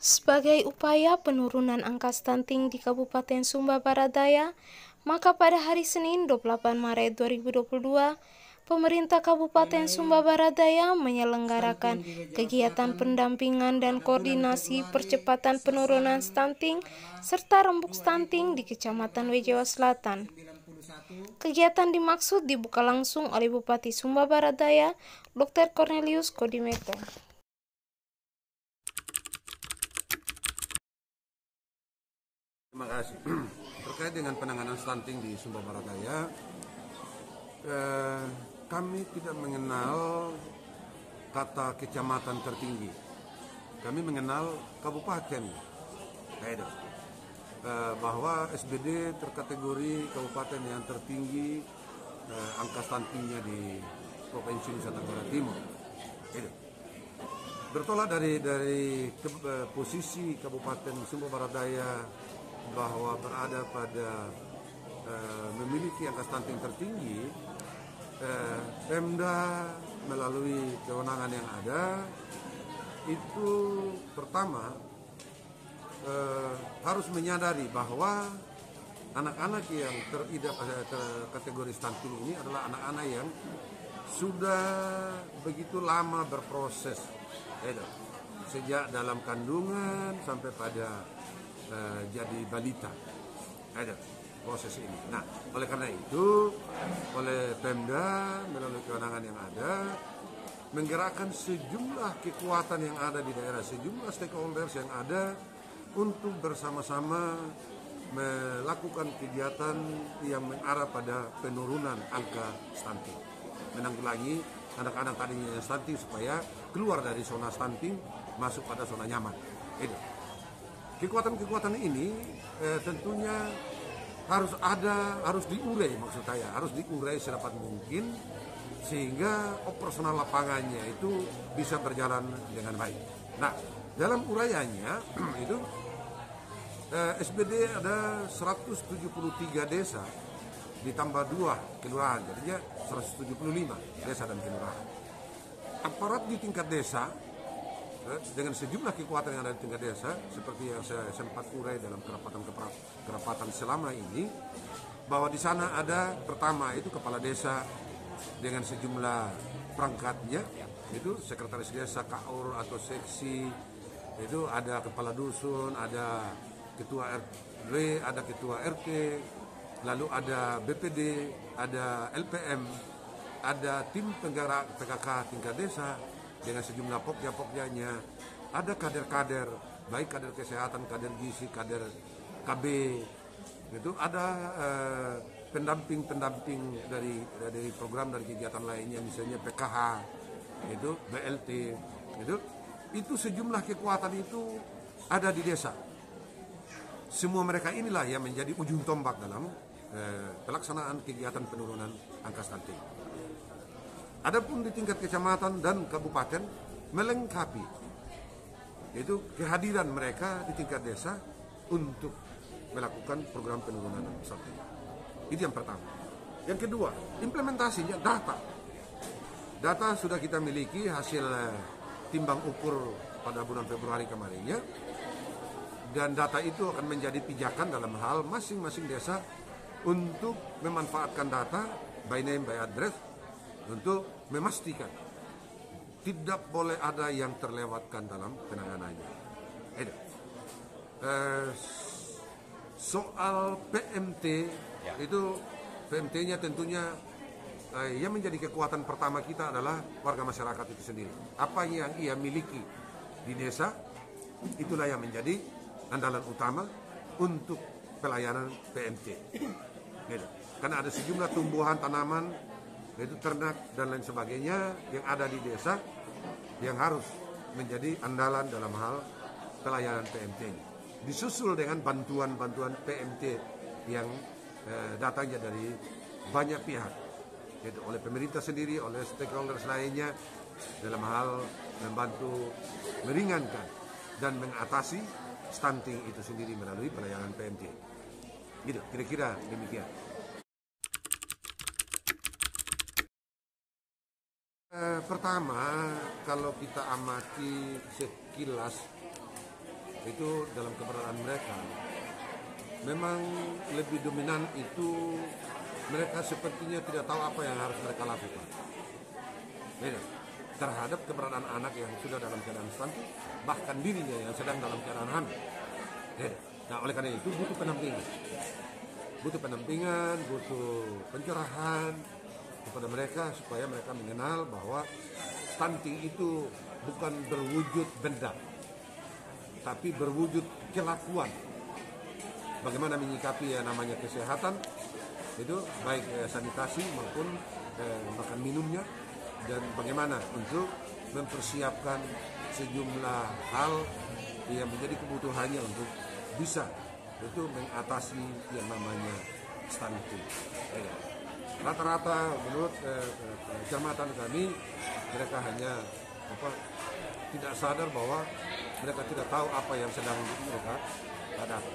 Sebagai upaya penurunan angka stunting di Kabupaten Sumba Barat Daya, maka pada hari Senin 28 Maret 2022, pemerintah Kabupaten Sumba Barat Daya menyelenggarakan kegiatan pendampingan dan koordinasi percepatan penurunan stunting serta rembuk stunting di Kecamatan Wejawa Selatan. Kegiatan dimaksud dibuka langsung oleh Bupati Sumba Barat Daya, Dr. Cornelius Kodimeto. Terima kasih. Terkait dengan penanganan stunting di Sumba Barat Daya, kami tidak mengenal kata kecamatan tertinggi. Kami mengenal kabupaten. Bahwa SBD terkategori kabupaten yang tertinggi angka stuntingnya di Provinsi Nusa Tenggara Timur. Bertolak dari posisi Kabupaten Sumba Barat Daya bahwa berada pada memiliki angka stunting tertinggi, Pemda melalui kewenangan yang ada itu pertama harus menyadari bahwa anak-anak yang terkategori stunting ini adalah anak-anak yang sudah begitu lama berproses, sejak dalam kandungan sampai pada jadi balita, ada proses ini. Nah, oleh karena itu, oleh Pemda melalui kewenangan yang ada, menggerakkan sejumlah kekuatan yang ada di daerah, sejumlah stakeholders yang ada untuk bersama-sama melakukan kegiatan yang mengarah pada penurunan angka stunting, menanggulangi anak-anak tadinya stunting supaya keluar dari zona stunting masuk pada zona nyaman. Kekuatan-kekuatan ini tentunya harus diurai, maksud saya harus diurai sedapat mungkin sehingga operasional lapangannya itu bisa berjalan dengan baik. Nah, dalam uraiannya itu SBD ada 173 desa ditambah 2 kelurahan, jadinya 175 desa dan kelurahan. Aparat di tingkat desa dengan sejumlah kekuatan yang ada di tingkat desa, seperti yang saya sempat urai dalam kerapatan selama ini, bahwa di sana ada pertama itu kepala desa dengan sejumlah perangkatnya, itu sekretaris desa, KAUR atau seksi, itu ada kepala dusun, ada ketua RW, ada ketua RT, lalu ada BPD, ada LPM, ada tim penggerak PKK tingkat desa dengan sejumlah pokja-pogjanya, ada kader-kader, baik kader kesehatan, kader gizi, kader KB, itu ada pendamping-pendamping dari program dari kegiatan lainnya, misalnya PKH, itu BLT, itu sejumlah kekuatan itu ada di desa. Semua mereka inilah yang menjadi ujung tombak dalam pelaksanaan kegiatan penurunan angka stunting. Adapun di tingkat kecamatan dan kabupaten melengkapi itu kehadiran mereka di tingkat desa untuk melakukan program penurunan stunting. Itu yang pertama. Yang kedua, implementasinya data. Data sudah kita miliki hasil timbang ukur pada bulan Februari kemarinnya, dan data itu akan menjadi pijakan dalam hal masing-masing desa untuk memanfaatkan data by name by address untuk memastikan tidak boleh ada yang terlewatkan dalam penanganannya. Soal PMT itu PMT-nya tentunya yang menjadi kekuatan pertama kita adalah warga masyarakat itu sendiri. Apa yang ia miliki di desa itulah yang menjadi andalan utama untuk pelayanan PMT. Karena ada sejumlah tumbuhan, tanaman, yaitu ternak dan lain sebagainya yang ada di desa yang harus menjadi andalan dalam hal pelayanan PMT. Disusul dengan bantuan-bantuan PMT yang datangnya dari banyak pihak, yaitu oleh pemerintah sendiri, oleh stakeholders lainnya dalam hal membantu meringankan dan mengatasi stunting itu sendiri melalui pelayanan PMT. Gitu, kira-kira demikian. Pertama, kalau kita amati sekilas itu dalam keberadaan mereka memang lebih dominan itu mereka sepertinya tidak tahu apa yang harus mereka lakukan. Beda terhadap keberadaan anak yang sudah dalam keadaan stunting, bahkan dirinya yang sedang dalam keadaan hamil. Beda. Nah, oleh karena itu butuh penampingan, butuh pencerahan kepada mereka supaya mereka mengenal bahwa stunting itu bukan berwujud benda, tapi berwujud kelakuan. Bagaimana menyikapi yang namanya kesehatan itu, baik sanitasi maupun makan minumnya, dan bagaimana untuk mempersiapkan sejumlah hal yang menjadi kebutuhannya untuk bisa itu mengatasi yang namanya stunting. Rata-rata menurut cermatan kami, mereka hanya tidak sadar bahwa mereka tidak tahu apa yang sedang mereka hadapi.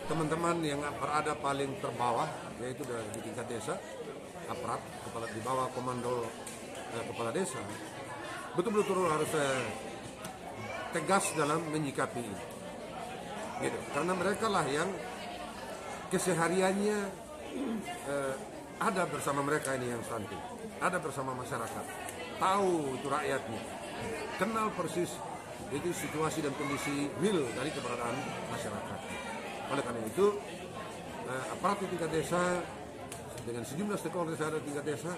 Teman-teman yang berada paling terbawah, yaitu di tingkat desa, aparat kepala di bawah komando kepala desa, betul-betul harus tegas dalam menyikapi ini. Gitu. Karena mereka lah yang kesehariannya ada bersama mereka ini yang stunting, ada bersama masyarakat, tahu itu rakyatnya, kenal persis itu situasi dan kondisi real dari keberadaan masyarakat. Oleh karena itu, aparat di tingkat desa dengan sejumlah stakeholder yang ada di tingkat desa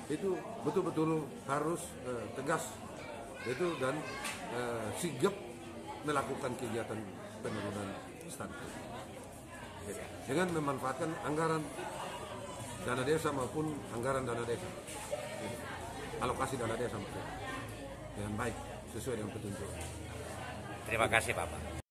itu betul-betul harus tegas itu dan sigap melakukan kegiatan penurunan stunting dengan memanfaatkan anggaran dana desa maupun anggaran dana desa, alokasi dana desa dengan baik sesuai dengan petunjuk. Terima kasih Bapak.